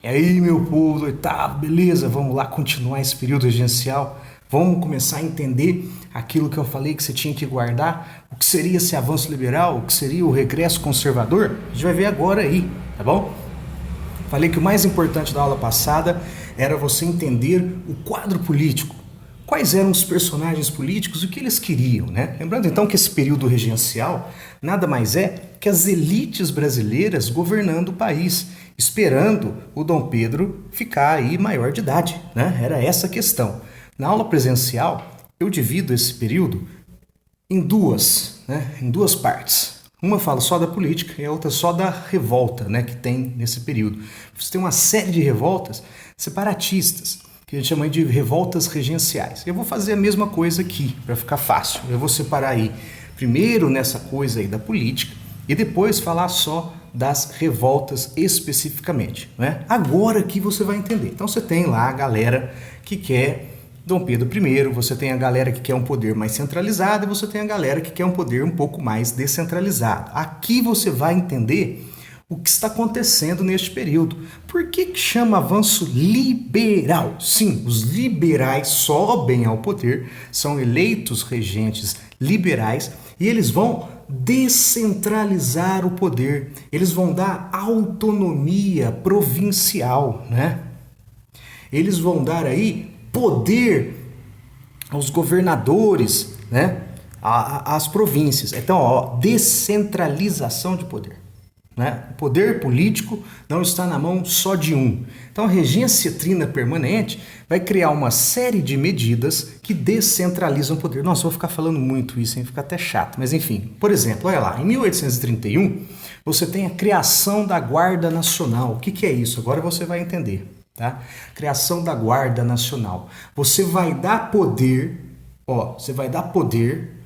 E aí, meu povo do oitavo, beleza? Vamos lá continuar esse período regencial. Vamos começar a entender aquilo que eu falei que você tinha que guardar, o que seria esse avanço liberal, o que seria o regresso conservador. A gente vai ver agora aí, tá bom? Falei que o mais importante da aula passada era você entender o quadro político. Quais eram os personagens políticos e o que eles queriam, né? Lembrando então que esse período regencial nada mais é que as elites brasileiras governando o país, esperando o Dom Pedro ficar aí maior de idade, né? Era essa a questão. Na aula presencial, eu divido esse período em duas, né? Em duas partes. Uma fala só da política e a outra só da revolta, né, que tem nesse período. Você tem uma série de revoltas separatistas, que a gente chama de revoltas regenciais. Eu vou fazer a mesma coisa aqui, para ficar fácil. Eu vou separar aí, primeiro nessa coisa aí da política, e depois falar só das revoltas especificamente, né? Agora que você vai entender. Então você tem lá a galera que quer Dom Pedro I, você tem a galera que quer um poder mais centralizado e você tem a galera que quer um poder um pouco mais descentralizado. Aqui você vai entender o que está acontecendo neste período. Por que chama avanço liberal? Sim, os liberais sobem ao poder, são eleitos regentes liberais e eles vão descentralizar o poder, eles vão dar autonomia provincial, né? Eles vão dar aí poder aos governadores, né? Às províncias. Então, ó, descentralização de poder. Né? O poder político não está na mão só de um. Então a regência trina permanente vai criar uma série de medidas que descentralizam o poder. Nossa, eu vou ficar falando muito isso, hein? Fica até chato, mas enfim. Por exemplo, olha lá, em 1831 você tem a criação da Guarda Nacional. O que é isso? Agora você vai entender. Tá? Criação da Guarda Nacional. Você vai dar poder, você vai dar poder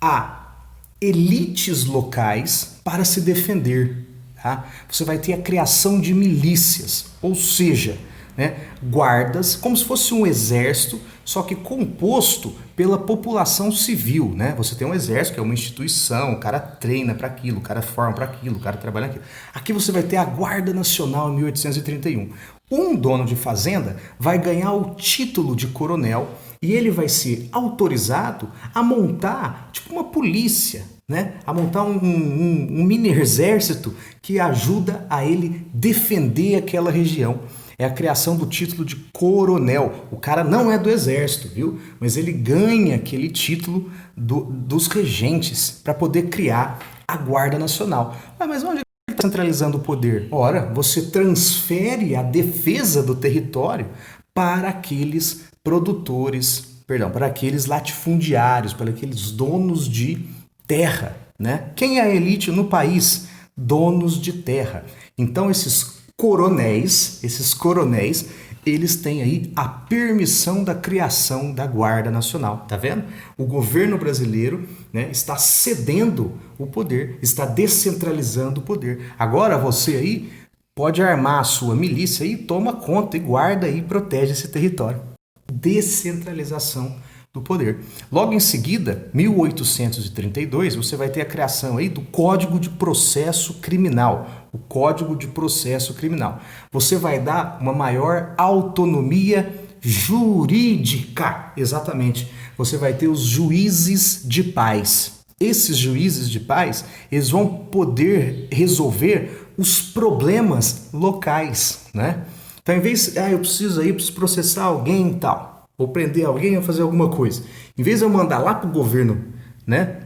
a elites locais para se defender. Tá? Você vai ter a criação de milícias, ou seja, né, guardas, como se fosse um exército, só que composto pela população civil. Né? Você tem um exército, que é uma instituição, o cara treina para aquilo, o cara forma para aquilo, o cara trabalha naquilo. Aqui você vai ter a Guarda Nacional em 1831. Um dono de fazenda vai ganhar o título de coronel e ele vai ser autorizado a montar tipo uma polícia, né? A montar um mini exército que ajuda a ele defender aquela região. É a criação do título de coronel. O cara não é do exército, viu? Mas ele ganha aquele título dos regentes para poder criar a Guarda Nacional. Mas onde está centralizando o poder? Ora, você transfere a defesa do território para aqueles produtores, para aqueles latifundiários, para aqueles donos de terra, né? Quem é a elite no país? Donos de terra. Então esses coronéis, eles têm aí a permissão da criação da Guarda Nacional, tá vendo? O governo brasileiro, né, está cedendo o poder, está descentralizando o poder. Agora você aí pode armar a sua milícia e toma conta e guarda e protege esse território. Descentralização do poder. Logo em seguida, 1832, você vai ter a criação aí do Código de Processo Criminal. O Código de Processo Criminal. Você vai dar uma maior autonomia jurídica. Exatamente. Você vai ter os juízes de paz. Esses juízes de paz, eles vão poder resolver os problemas locais, né? Então, em vez de, eu preciso processar alguém e tal, ou prender alguém ou fazer alguma coisa. Em vez de eu mandar lá para o governo, né,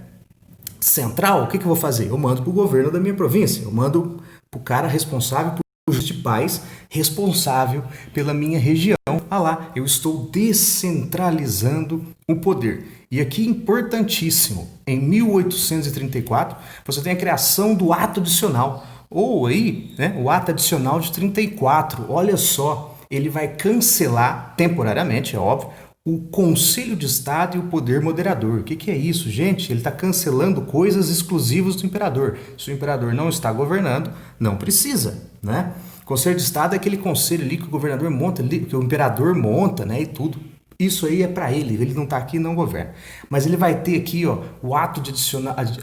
central, o que eu vou fazer? Eu mando para o governo da minha província. Eu mando para o cara responsável por justiça de paz, responsável pela minha região. Ah lá, eu estou descentralizando o poder. E aqui, importantíssimo, em 1834, você tem a criação do ato adicional. Ou aí, né, o ato adicional de 34. Olha só. Ele vai cancelar temporariamente, é óbvio, o Conselho de Estado e o poder moderador. O que é isso, gente? Ele está cancelando coisas exclusivas do imperador. Se o imperador não está governando, não precisa, né? Conselho de Estado é aquele conselho ali que o governador monta, que o imperador monta, né, e tudo. Isso aí é para ele não está aqui, não governa. Mas ele vai ter aqui, ó, o ato de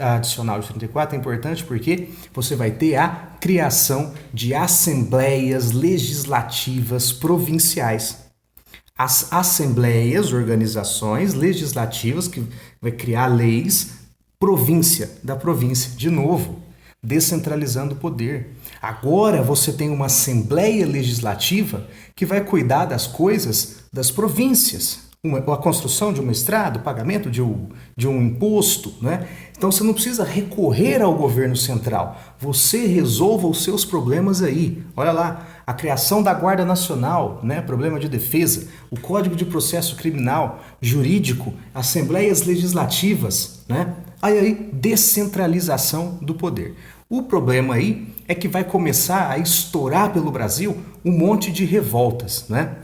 adicional de 34 é importante porque você vai ter a criação de assembleias legislativas provinciais. As assembleias, organizações legislativas que vai criar leis, da província, de novo, descentralizando o poder. Agora você tem uma assembleia legislativa que vai cuidar das coisas das províncias. A construção de uma estrada, o pagamento de um imposto, né? Então você não precisa recorrer ao governo central. Você resolva os seus problemas aí. Olha lá, a criação da Guarda Nacional, né? Problema de defesa, o Código de Processo Criminal, jurídico, assembleias legislativas, né? Aí, descentralização do poder. O problema aí é que vai começar a estourar pelo Brasil um monte de revoltas, né?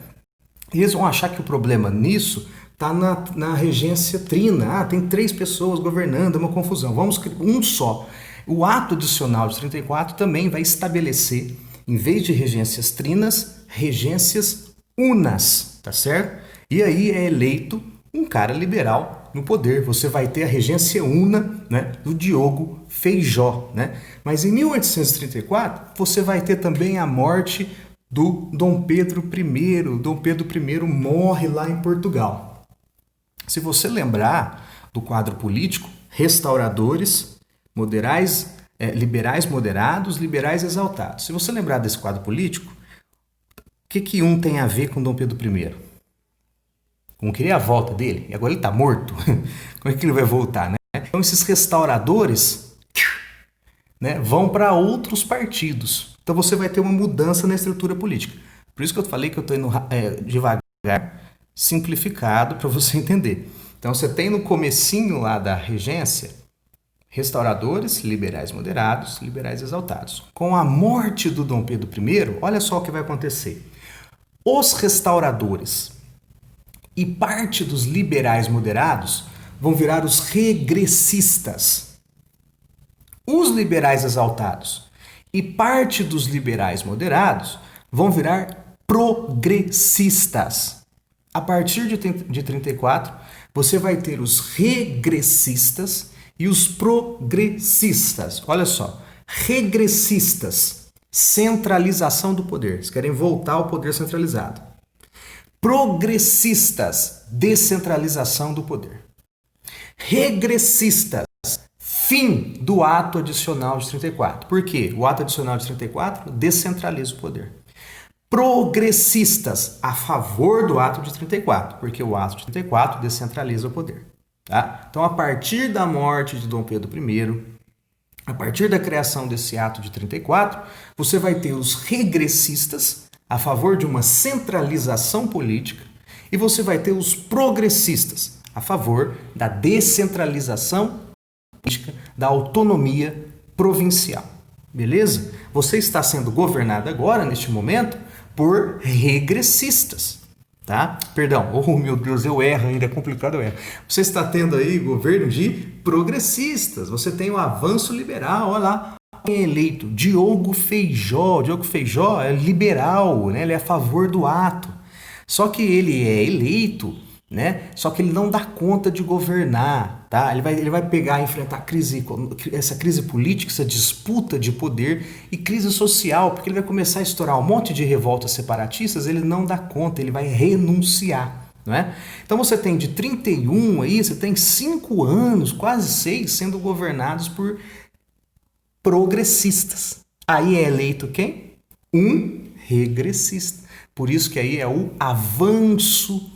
E eles vão achar que o problema nisso está na regência trina. Tem 3 pessoas governando, é uma confusão. Vamos criar um só. O ato adicional de 34 também vai estabelecer, em vez de regências trinas, regências unas, tá certo? E aí é eleito um cara liberal no poder. Você vai ter a regência una, né, do Diogo Feijó, né? Mas em 1834 você vai ter também a morte do Dom Pedro I. Dom Pedro I morre lá em Portugal. Se você lembrar do quadro político, restauradores, liberais moderados, liberais exaltados. Se você lembrar desse quadro político, o que um tem a ver com Dom Pedro I? Um queria a volta dele, e agora ele está morto. Como é que ele vai voltar, né? Então esses restauradores, né, vão para outros partidos. Então você vai ter uma mudança na estrutura política. Por isso que eu falei que eu estou indo devagar, simplificado para você entender. Então você tem no comecinho lá da regência, restauradores, liberais moderados, liberais exaltados. Com a morte do Dom Pedro I, olha só o que vai acontecer. Os restauradores e parte dos liberais moderados vão virar os regressistas. Os liberais exaltados e parte dos liberais moderados vão virar progressistas. A partir de 34, você vai ter os regressistas e os progressistas. Olha só, regressistas, centralização do poder. Eles querem voltar ao poder centralizado. Progressistas, descentralização do poder. Regressistas, fim do ato adicional de 34. Por quê? O ato adicional de 34 descentraliza o poder. Progressistas, a favor do ato de 34, porque o ato de 34 descentraliza o poder. Tá? Então, a partir da morte de Dom Pedro I, a partir da criação desse ato de 34, você vai ter os regressistas, a favor de uma centralização política, e você vai ter os progressistas, a favor da descentralização política, da autonomia provincial. Beleza? Você está sendo governado agora, neste momento, por regressistas. Tá? Perdão, oh meu Deus, eu erro ainda, é complicado, eu erro. Você está tendo aí governo de progressistas, você tem o avanço liberal, olha lá, quem é eleito? Diogo Feijó. Diogo Feijó é liberal, né? Ele é a favor do ato. Só que ele é eleito, né? Só que ele não dá conta de governar, tá? Ele vai pegar e enfrentar essa crise política, essa disputa de poder e crise social, porque ele vai começar a estourar um monte de revoltas separatistas, ele não dá conta, ele vai renunciar, não é? Então você tem de 31 aí, você tem 5 anos, quase 6, sendo governados por progressistas. Aí é eleito quem? Um regressista. Por isso que aí é o avanço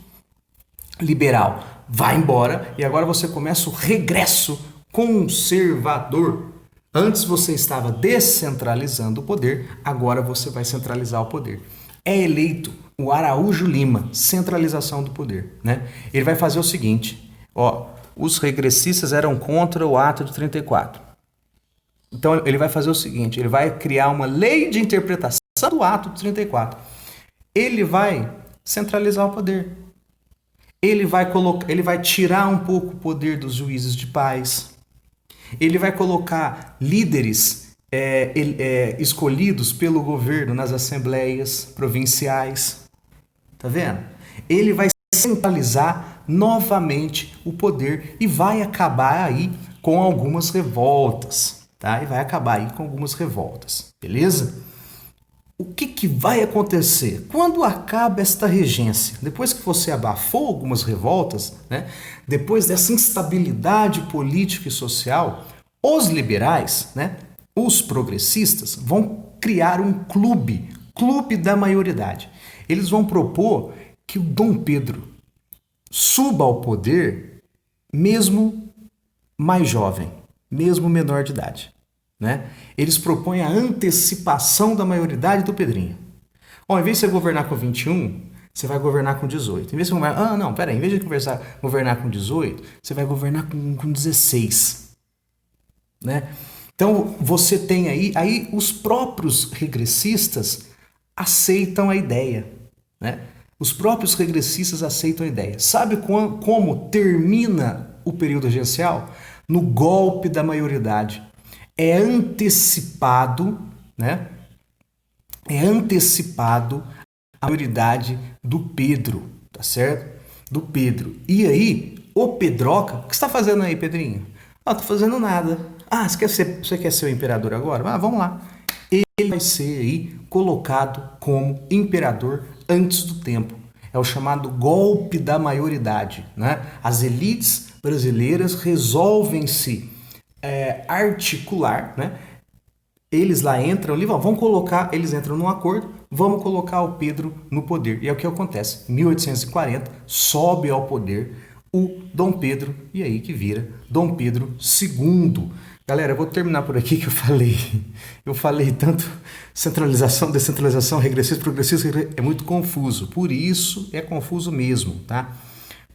liberal. Vai embora e agora você começa o regresso conservador. Antes você estava descentralizando o poder, agora você vai centralizar o poder. É eleito o Araújo Lima, centralização do poder, né? Ele vai fazer o seguinte, ó, os regressistas eram contra o ato de 34. Então ele vai fazer o seguinte, ele vai criar uma lei de interpretação do ato de 34. Ele vai centralizar o poder. Ele vai tirar um pouco o poder dos juízes de paz. Ele vai colocar líderes escolhidos pelo governo nas assembleias provinciais. Tá vendo? Ele vai centralizar novamente o poder e vai acabar aí com algumas revoltas, tá? E vai acabar aí com algumas revoltas, beleza? O que vai acontecer? Quando acaba esta regência, depois que você abafou algumas revoltas, né? Depois dessa instabilidade política e social, os liberais, né? Os progressistas vão criar um clube da maioridade. Eles vão propor que o Dom Pedro suba ao poder mesmo mais jovem, mesmo menor de idade, né? Eles propõem a antecipação da maioridade do Pedrinho. Ó, em vez de você governar com 21, você vai governar com 18. Em vez de governar, não, peraí, em vez de governar com 18, você vai governar com 16, né? Então você tem aí os próprios regressistas aceitam a ideia, né? Os próprios regressistas aceitam a ideia. Sabe como termina o período regencial? No golpe da maioridade. É antecipado, né? É antecipado a maioridade do Pedro, tá certo? Do Pedro. E aí, o Pedroca, o que você está fazendo aí, Pedrinho? Ah, tô fazendo nada. Ah, você quer ser o imperador agora? Ah, vamos lá. Ele vai ser aí colocado como imperador antes do tempo. É o chamado golpe da maioridade, né? As elites brasileiras resolvem se articular, né? Eles lá entram ali, vão colocar, eles entram num acordo, vamos colocar o Pedro no poder. E é o que acontece. Em 1840, sobe ao poder o Dom Pedro, e aí que vira Dom Pedro II. Galera, eu vou terminar por aqui que eu falei tanto centralização, descentralização, regressismo, progressismo, é muito confuso. Por isso, é confuso mesmo, tá?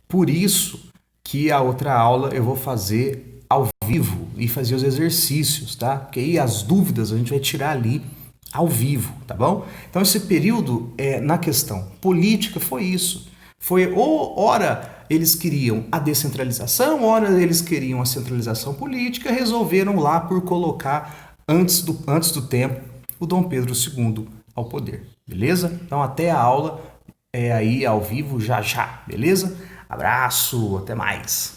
Por isso que a outra aula eu vou fazer ao vivo e fazer os exercícios, tá? Porque aí as dúvidas a gente vai tirar ali ao vivo, tá bom? Então esse período na questão política foi isso. Foi ora eles queriam a descentralização, ora eles queriam a centralização política, resolveram lá por colocar antes do tempo o Dom Pedro II ao poder, beleza? Então até a aula aí ao vivo já, beleza? Abraço, até mais!